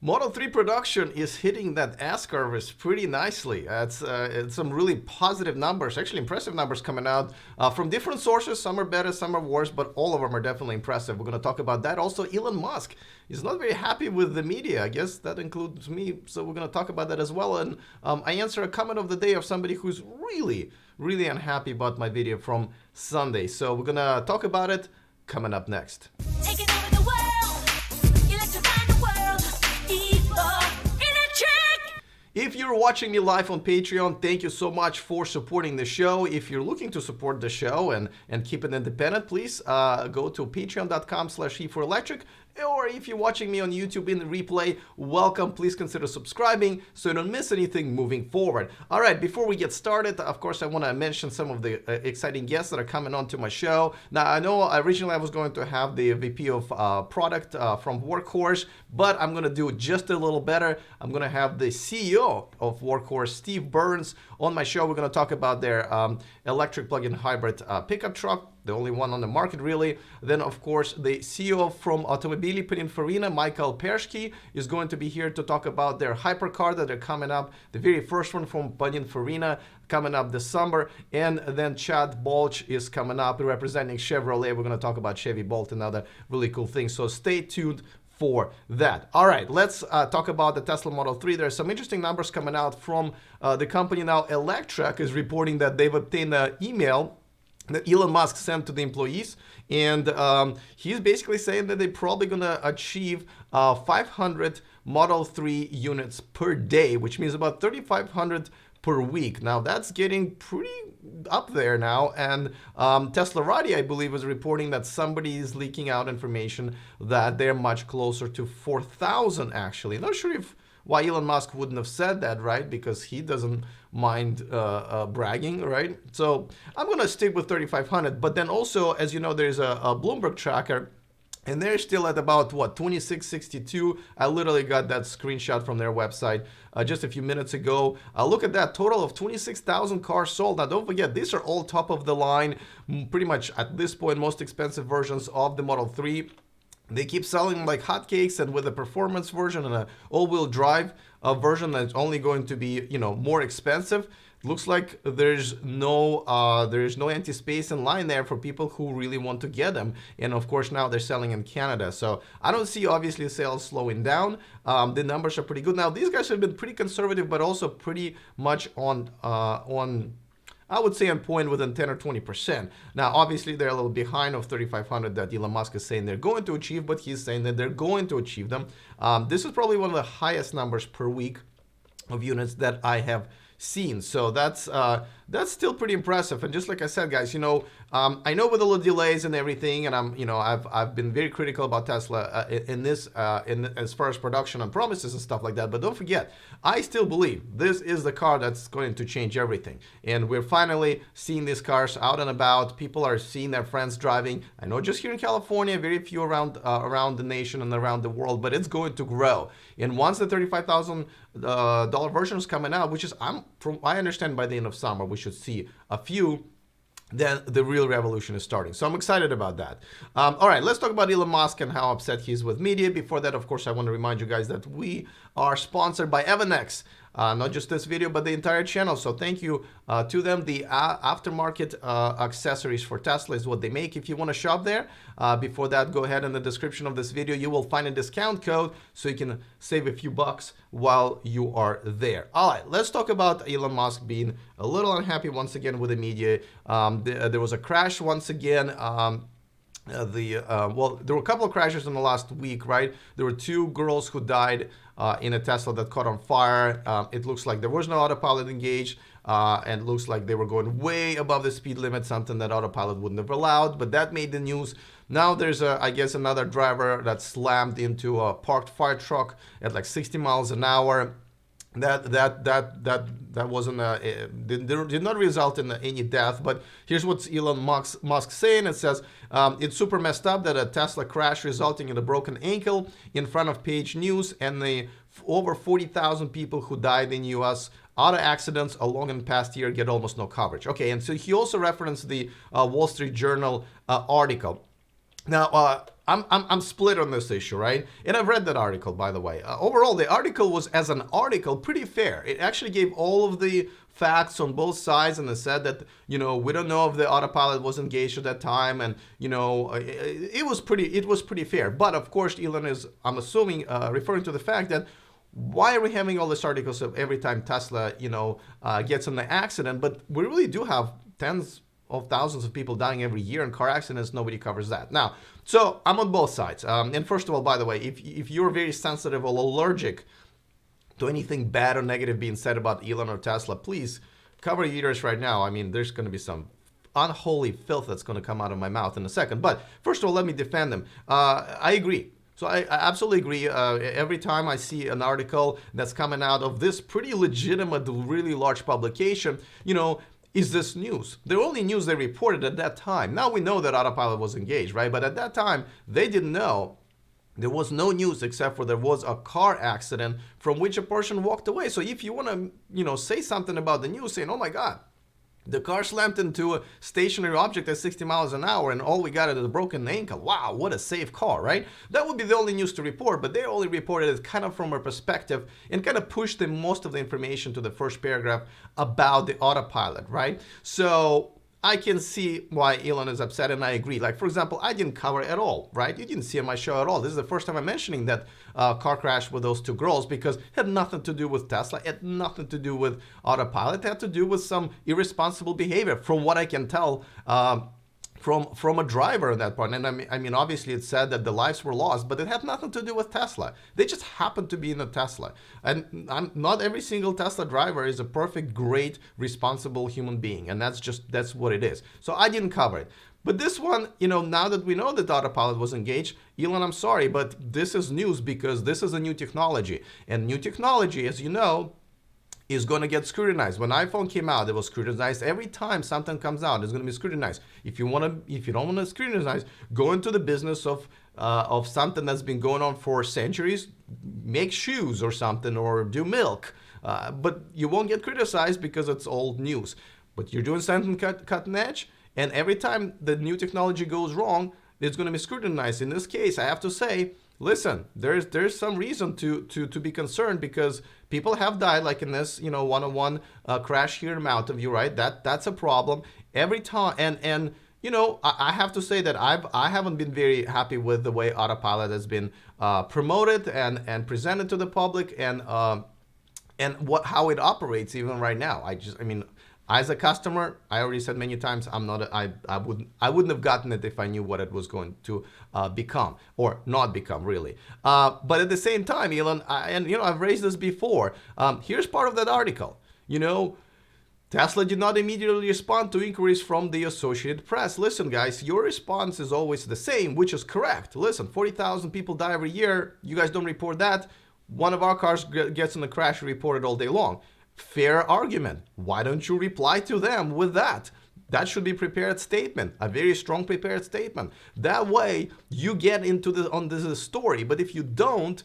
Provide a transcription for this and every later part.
Model 3 production is hitting that S-curve pretty nicely. It's some really positive numbers, actually impressive numbers coming out from different sources. Some are better, some are worse, but all of them are definitely impressive. We're going to talk about that. Also, Elon Musk is not very happy with the media. I guess that includes me, so we're going to talk about that as well. And I answer a comment of the day of somebody who's really unhappy about my video from Sunday. So we're going to talk about it coming up next. Taking over the world, electrifying the world, electric. If you're watching me live on Patreon, thank you so much for supporting the show. If you're looking to support the show and keep it independent, please go to patreon.com/e4electric. Or if you're watching me on YouTube in the replay, welcome. Please consider subscribing so you don't miss anything moving forward. All right, before we get started, of course, I want to mention some of the exciting guests that are coming on to my show. Now, I know originally I was going to have the VP of product from Workhorse, but I'm going to do it just a little better. I'm going to have the CEO of Workhorse, Steve Burns, on my show. We're going to talk about their electric plug-in hybrid pickup truck, the only one on the market, really. Then, of course, the CEO from Automobili Pininfarina, Michael Pershki, is going to be here to talk about their hypercar that are coming up. The very first one from Pininfarina coming up this summer. And then Chad Balch is coming up representing Chevrolet. We're going to talk about Chevy Bolt and other really cool things. So stay tuned for that. All right, let's talk about the Tesla Model 3. There are some interesting numbers coming out from the company now. Electrek is reporting that they've obtained an email that Elon Musk sent to the employees, and he's basically saying that they're probably going to achieve 500 Model 3 units per day, which means about 3,500 per week. Now that's getting pretty up there now, and Teslarati, I believe, is reporting that somebody is leaking out information that they're much closer to 4,000 actually. Not sure why Elon Musk wouldn't have said that, right? Because he doesn't mind bragging, right? So I'm going to stick with 3,500. But then also, as you know, there's a Bloomberg tracker, and they're still at about, what, 2662. I literally got that screenshot from their website just a few minutes ago. Look at that, total of 26,000 cars sold. Now, don't forget, these are all top of the line, pretty much at this point, most expensive versions of the Model 3. They keep selling like hotcakes, and with a performance version and an all-wheel drive version that's only going to be, you know, more expensive. Looks like there's no anti-space in line there for people who really want to get them. And of course, now they're selling in Canada. So I don't see obviously sales slowing down. The numbers are pretty good. Now these guys have been pretty conservative, but also pretty much on I would say on point within 10 or 20%. Now, obviously, they're a little behind of 3,500 that Elon Musk is saying they're going to achieve, but he's saying that they're going to achieve them. This is probably one of the highest numbers per week of units that I have seen. So that's still pretty impressive. And just like I said, guys, you know, I know with all the delays and everything, and I've been very critical about Tesla in as far as production and promises and stuff like that. But don't forget, I still believe this is the car that's going to change everything. And we're finally seeing these cars out and about. People are seeing their friends driving. I know just here in California, very few around the nation and around the world, but it's going to grow. And once the $35,000 version is coming out, which is from I understand by the end of summer, we should see a few, then the real revolution is starting. So I'm excited about that. All right, let's talk about Elon Musk and how upset he is with media. Before that, of course, I want to remind you guys that we are sponsored by Evanex. Not just this video, but the entire channel. So thank you to them. The aftermarket accessories for Tesla is what they make. If you want to shop there, before that, go ahead in the description of this video. You will find a discount code so you can save a few bucks while you are there. All right, let's talk about Elon Musk being a little unhappy once again with the media. There was a crash once again. Well, there were a couple of crashes in the last week, right? There were two girls who died in a Tesla that caught on fire. It looks like there was no autopilot engaged, and it looks like they were going way above the speed limit, something that autopilot wouldn't have allowed, but that made the news. Now there's I guess another driver that slammed into a parked fire truck at like 60 miles an hour. That wasn't did not result in any death. But here's what Elon Musk saying. It says it's super messed up that a Tesla crash resulting in a broken ankle in front of Page News, and the over 40,000 people who died in U.S. auto accidents along in the past year get almost no coverage. Okay, and so he also referenced the Wall Street Journal article. Now, I'm split on this issue, right? And I've read that article, by the way. Overall, the article was, as an article, pretty fair. It actually gave all of the facts on both sides, and it said that, we don't know if the autopilot was engaged at that time, and it was pretty fair. But of course, Elon is, I'm assuming, referring to the fact that, why are we having all these articles of every time Tesla, gets in an accident? But we really do have tens of thousands of people dying every year in car accidents. Nobody covers that. Now, so I'm on both sides. And first of all, by the way, if you're very sensitive or allergic to anything bad or negative being said about Elon or Tesla, please cover your ears right now. I mean, there's going to be some unholy filth that's going to come out of my mouth in a second. But first of all, let me defend them. I agree. So I absolutely agree. Every time I see an article that's coming out of this pretty legitimate, really large publication, is this news? The only news they reported at that time. Now we know that autopilot was engaged, right? But at that time, they didn't know. There was no news except for there was a car accident from which a person walked away. So if you want to, say something about the news, saying, oh my God, the car slammed into a stationary object at 60 miles an hour and all we got is a broken ankle. Wow, what a safe car, right? That would be the only news to report, but they only reported it kind of from a perspective and kind of pushed most of the information to the first paragraph about the autopilot, right? So I can see why Elon is upset, and I agree. Like, for example, I didn't cover it at all, right? You didn't see on my show at all. This is the first time I'm mentioning that car crash with those two girls, because it had nothing to do with Tesla. It had nothing to do with autopilot. It had to do with some irresponsible behavior, from what I can tell, from a driver at that point. And I mean, obviously it said that the lives were lost, but it had nothing to do with Tesla. They just happened to be in a Tesla. And not every single Tesla driver is a perfect, great, responsible human being. And that's what it is. So I didn't cover it. But this one, now that we know that autopilot was engaged, Elon, I'm sorry, but this is news because this is a new technology. And new technology, as you know, is going to get scrutinized. When iPhone came out, it was scrutinized. Every time something comes out, it's going to be scrutinized. If you don't want to scrutinize, go into the business of something that's been going on for centuries. Make shoes or something, or do milk. But you won't get criticized because it's old news. But you're doing something cutting edge, and every time the new technology goes wrong, it's going to be scrutinized. In this case, I have to say, listen, there's some reason to be concerned, because people have died, like in this, one-on-one crash here in Mountain View, right? That's a problem every time. And I have to say that I haven't been very happy with the way autopilot has been promoted and presented to the public, and how it operates even right now. As a customer, I already said many times, I wouldn't have gotten it if I knew what it was going to become, or not become, really. But at the same time, Elon, I've raised this before. Here's part of that article. Tesla did not immediately respond to inquiries from the Associated Press. Listen, guys, your response is always the same, which is correct. Listen, 40,000 people die every year. You guys don't report that. One of our cars gets in a crash, reported all day long. Fair argument. Why don't you reply to them with that? That should be a prepared statement, a very strong prepared statement. That way you get on this story. But if you don't,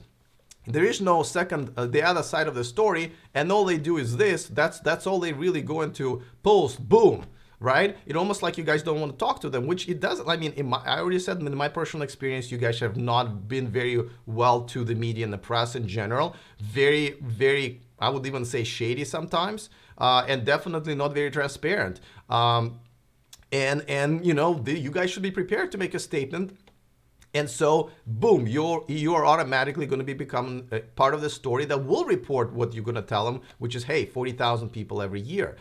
there is no second, the other side of the story, and all they do is this. That's all they really going to post. Boom. Right? It almost like you guys don't want to talk to them, which it doesn't. I mean, I already said in my personal experience, you guys have not been very well to the media and the press in general. Very, very, I would even say shady sometimes, and definitely not very transparent. You guys should be prepared to make a statement. And so, boom, you are automatically going to be becoming a part of the story that will report what you're going to tell them, which is, hey, 40,000 people every year.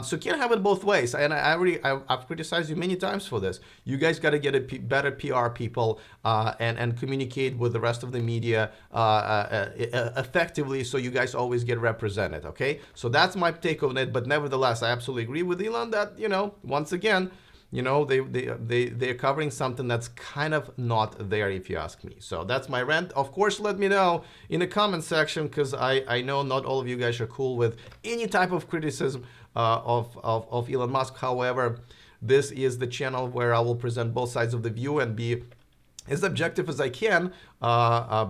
So you can't have it both ways. And I've criticized you many times for this. You guys got to get better PR people and communicate with the rest of the media effectively, so you guys always get represented. Okay, so that's my take on it. But nevertheless, I absolutely agree with Elon that once again, they're covering something that's kind of not there, if you ask me. So that's my rant. Of course, let me know in the comment section, because I know not all of you guys are cool with any type of criticism of Elon Musk. However, this is the channel where I will present both sides of the view and be as objective as I can,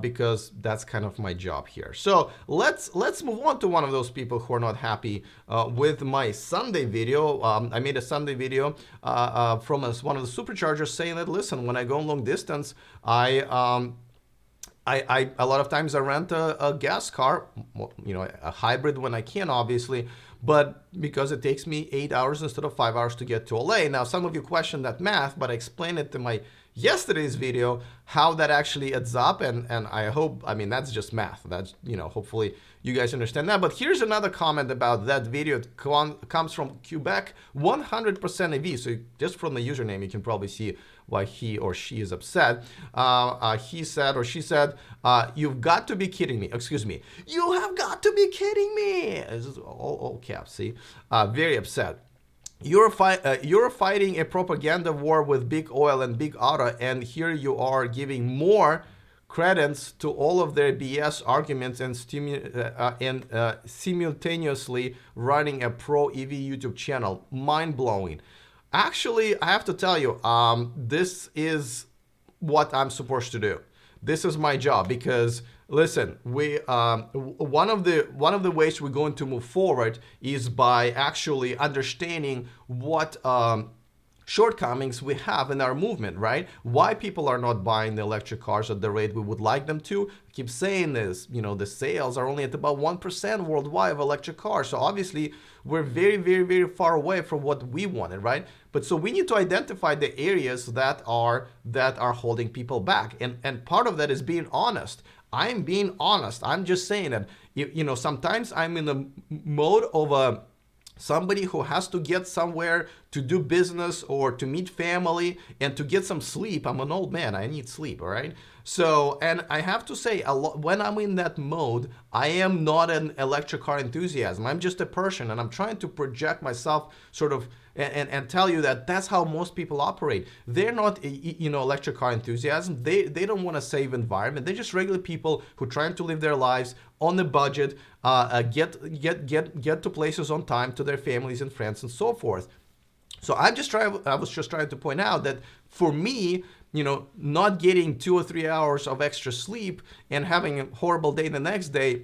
because that's kind of my job here. So let's move on to one of those people who are not happy with my Sunday video. I made a Sunday video from one of the superchargers saying that, listen, when I go long distance, I a lot of times I rent a gas car, a hybrid when I can, obviously, but because it takes me 8 hours instead of 5 hours to get to LA. Now, some of you question that math, but I explained it in my yesterday's video how that actually adds up, and I hope, I mean, that's just math. That's, hopefully you guys understand that. But here's another comment about that video. It comes from Quebec, 100% EV. So just from the username, you can probably see why he or she is upset. He said, or she said, you've got to be kidding me. Excuse me. You have got to be kidding me. This is all caps, see? Very upset. You're fighting a propaganda war with big oil and big auto, and here you are giving more credence to all of their BS arguments and simultaneously running a pro EV YouTube channel. Mind-blowing. Actually, I have to tell you, this is what I'm supposed to do. This is my job, because listen, we one of the ways we're going to move forward is by actually understanding what shortcomings we have in our movement, right? Why people are not buying the electric cars at the rate we would like them to. I keep saying this, the sales are only at about 1% worldwide of electric cars. So obviously we're very, very, very far away from what we wanted, right? But so we need to identify the areas that are holding people back. And part of that is being honest. I'm being honest. I'm just saying that, sometimes I'm in the mode of somebody who has to get somewhere to do business or to meet family and to get some sleep. I'm an old man. I need sleep, all right? So, and I have to say, when I'm in that mode, I am not an electric car enthusiast. I'm just a person, and I'm trying to project myself sort of and tell you that that's how most people operate. They're not, electric car enthusiasts. They don't want to save environment. They're just regular people who are trying to live their lives on the budget, get to places on time, to their families and friends and so forth. So I was just trying to point out that for me, not getting 2 or 3 hours of extra sleep and having a horrible day the next day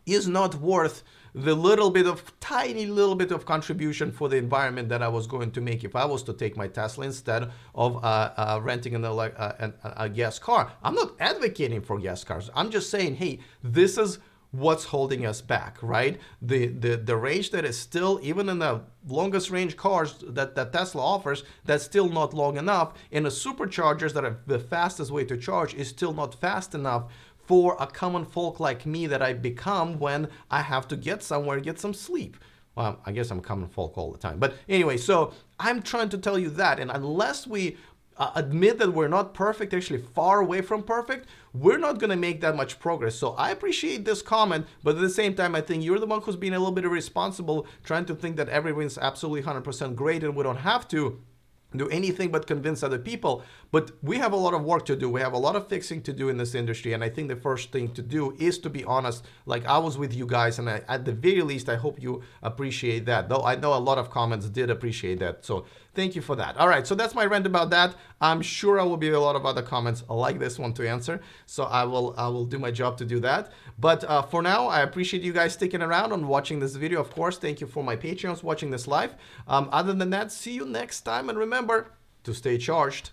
is not worth the tiny little bit of contribution for the environment that I was going to make if I was to take my Tesla instead of renting a gas car. I'm not advocating for gas cars. I'm just saying, hey, this is what's holding us back, right? The range that is still, even in the longest range cars that Tesla offers, that's still not long enough. And the superchargers that are the fastest way to charge is still not fast enough for a common folk like me that I become when I have to get somewhere, get some sleep. Well, I guess I'm common folk all the time. But anyway, so I'm trying to tell you that. And unless we admit that we're not perfect, actually far away from perfect, we're not going to make that much progress. So I appreciate this comment, but at the same time, I think you're the one who's being a little bit irresponsible, trying to think that everyone's absolutely 100% great and we don't have to do anything but convince other people. But we have a lot of work to do. We have a lot of fixing to do in this industry. And I think the first thing to do is to be honest, like I was with you guys. And at the very least, I hope you appreciate that. Though I know a lot of comments did appreciate that. So thank you for that. All right, so that's my rant about that. I'm sure I will be a lot of other comments like this one to answer. So I will do my job to do that. But for now, I appreciate you guys sticking around and watching this video. Of course, thank you for my Patreons watching this live. Other than that, see you next time. And remember to stay charged.